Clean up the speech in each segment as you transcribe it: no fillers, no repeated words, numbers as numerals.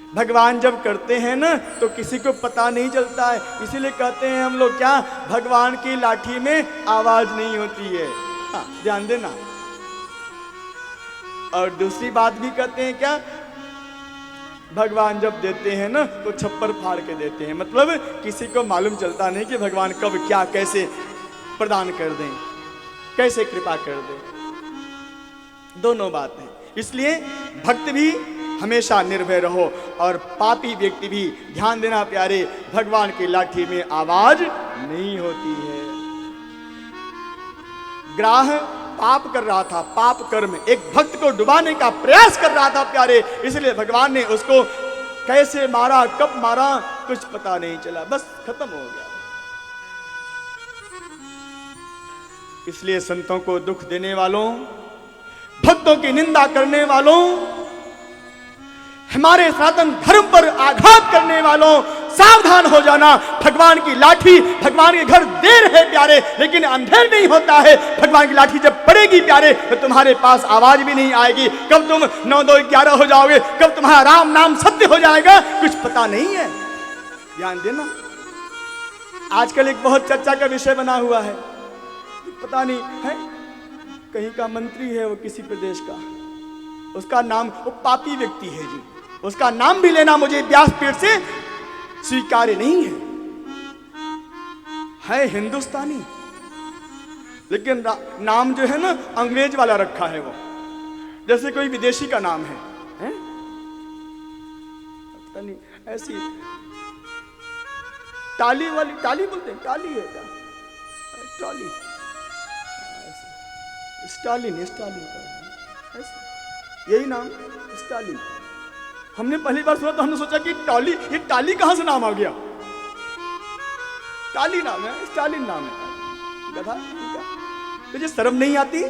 भगवान जब करते हैं ना तो किसी को पता नहीं चलता है, इसीलिए कहते हैं हम लोग क्या, भगवान की लाठी में आवाज नहीं होती है। हाँ, ध्यान देना। और दूसरी बात भी कहते हैं क्या, भगवान जब देते हैं ना तो छप्पर फाड़ के देते हैं, मतलब किसी को मालूम चलता नहीं कि भगवान कब क्या कैसे प्रदान कर दें, कैसे कृपा कर दें। दोनों बात है। इसलिए भक्त भी हमेशा निर्भय रहो और पापी व्यक्ति भी, ध्यान देना प्यारे, भगवान की लाठी में आवाज नहीं होती है। ग्राह पाप कर रहा था, पाप कर्म, एक भक्त को डुबाने का प्रयास कर रहा था प्यारे, इसलिए भगवान ने उसको कैसे मारा, कब मारा, कुछ पता नहीं चला, बस खत्म हो गया। इसलिए संतों को दुख देने वालों, भक्तों की निंदा करने वालों, हमारे सनातन धर्म पर आघात करने वालों, सावधान हो जाना। भगवान की लाठी भगवान के घर देर है प्यारे, लेकिन अंधेर नहीं होता है। भगवान की लाठी जब पड़ेगी प्यारे तो तुम्हारे पास आवाज भी नहीं आएगी। कब तुम 9, 2, 11 हो जाओगे, कब तुम्हारा राम नाम सत्य हो जाएगा, कुछ पता नहीं है। ध्यान देना। आजकल एक बहुत चर्चा का विषय बना हुआ है, पता नहीं है, कहीं का मंत्री है वो किसी प्रदेश का, उसका नाम, वो पापी व्यक्ति है जी, उसका नाम भी लेना मुझे व्यासपीठ से स्वीकार्य नहीं है हिंदुस्तानी, लेकिन नाम जो है ना अंग्रेज वाला रखा है वो, जैसे कोई विदेशी का नाम है? पता नहीं, ऐसी टाली वाली, टाली बोलते हैं, टाली है क्या, टाली, स्टालिन, स्टालिन का यही नाम, स्टालिन। हमने पहली बार सुना तो हमने सोचा कि टाली, ये टाली कहां से नाम आ गया, टाली नाम है, स्टालिन नाम है, गधा। तुझे शर्म नहीं आती?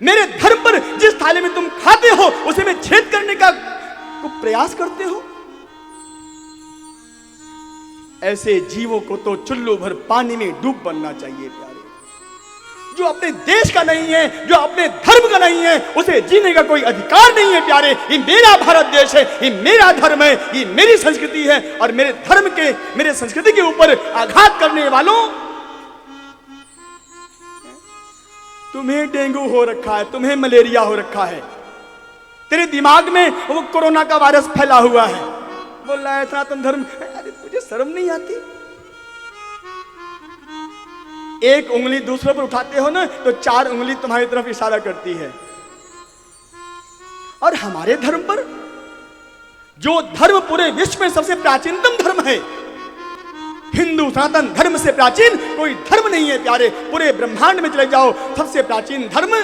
मेरे धर्म पर जिस थाली में तुम खाते हो उसे में छेद करने का प्रयास करते हो। ऐसे जीवों को तो चुल्लू भर पानी में डूब बनना चाहिए प्यारे। जो अपने देश का नहीं है, जो अपने धर्म का नहीं है, उसे जीने का कोई अधिकार नहीं है प्यारे। ये मेरा भारत देश है, ये मेरा धर्म है, ये मेरी संस्कृति है, और मेरे धर्म के, मेरे संस्कृति के ऊपर आघात करने वालों, तुम्हें डेंगू हो रखा है, तुम्हें मलेरिया हो रखा है, तेरे दिमाग में वो कोरोना का वायरस फैला हुआ है, बोल रहा है सनातन धर्म। अरे तुझे शर्म नहीं आती? एक उंगली दूसरे पर उठाते हो ना तो 4 उंगली तुम्हारी तरफ इशारा करती है। और हमारे धर्म पर, जो धर्म पूरे विश्व में सबसे प्राचीनतम धर्म है, हिंदू सनातन धर्म से प्राचीन कोई धर्म नहीं है प्यारे। पूरे ब्रह्मांड में चले जाओ, सबसे प्राचीन धर्म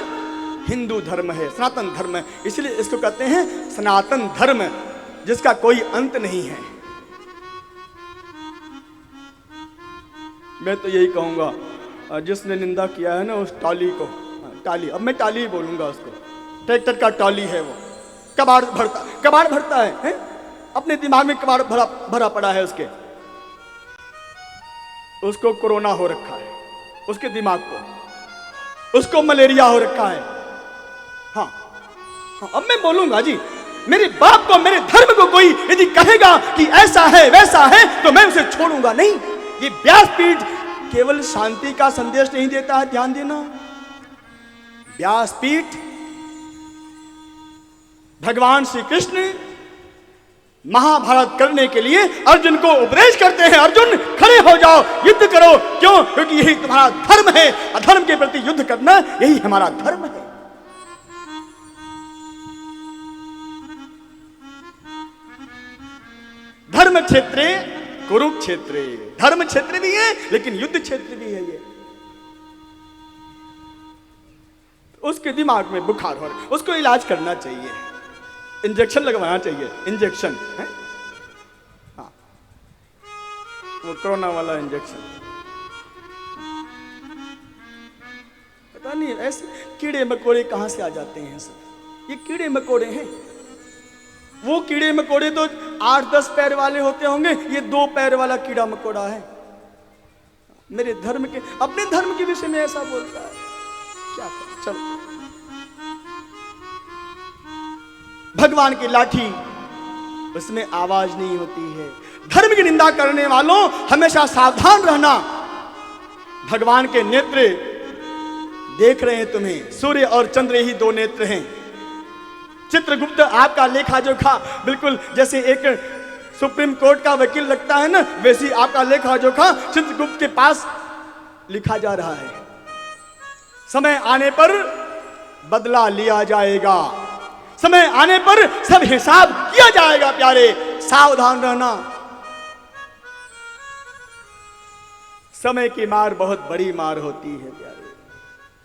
हिंदू धर्म है, सनातन धर्म है। इसलिए इसको कहते हैं सनातन धर्म, जिसका कोई अंत नहीं है। मैं तो यही कहूंगा, जिसने निंदा किया है ना उस टाली को, टाली, अब मैं टाली ही बोलूंगा उसको, ट्रैक्टर का टाली है वो, कबाड़ भरता है? अपने दिमाग में कबाड़ भरा पड़ा है उसको कोरोना हो रखा है, उसके दिमाग को, उसको मलेरिया हो रखा है। हाँ, अब मैं बोलूंगा जी, मेरे बाप को, मेरे धर्म को कोई यदि कहेगा कि ऐसा है वैसा है तो मैं उसे छोड़ूंगा नहीं। ये व्यासपीठ केवल शांति का संदेश नहीं देता है, ध्यान देना। व्यासपीठ, भगवान श्री कृष्ण महाभारत करने के लिए अर्जुन को उपदेश करते हैं, अर्जुन खड़े हो जाओ, युद्ध करो। क्यों? क्योंकि यही तुम्हारा धर्म है, अधर्म के प्रति युद्ध करना यही हमारा धर्म है। धर्म क्षेत्रे कुरुक्षेत्र, धर्म क्षेत्र भी है लेकिन युद्ध क्षेत्र भी है। ये उसके दिमाग में बुखार हो रहा है, उसको इलाज करना चाहिए, इंजेक्शन लगवाना चाहिए, इंजेक्शन है, हाँ, वो कोरोना वाला इंजेक्शन। पता नहीं ऐसे कीड़े मकोड़े कहां से आ जाते हैं सब। ये कीड़े मकोड़े हैं, वो कीड़े मकोड़े तो 8-10 पैर वाले होते होंगे, ये 2 पैर वाला कीड़ा मकोड़ा है। मेरे धर्म के, अपने धर्म के विषय में ऐसा बोलता है, क्या करें? चलो, भगवान की लाठी उसमें आवाज नहीं होती है। धर्म की निंदा करने वालों हमेशा सावधान रहना, भगवान के नेत्र देख रहे हैं तुम्हें। सूर्य और चंद्र ही दो नेत्र हैं। चित्रगुप्त आपका लेखा जोखा बिल्कुल जैसे एक सुप्रीम कोर्ट का वकील लगता है ना, वैसी आपका लेखा जोखा चित्रगुप्त के पास लिखा जा रहा है। समय आने पर बदला लिया जाएगा, समय आने पर सब हिसाब किया जाएगा। प्यारे, सावधान रहना। समय की मार बहुत बड़ी मार होती है प्यारे।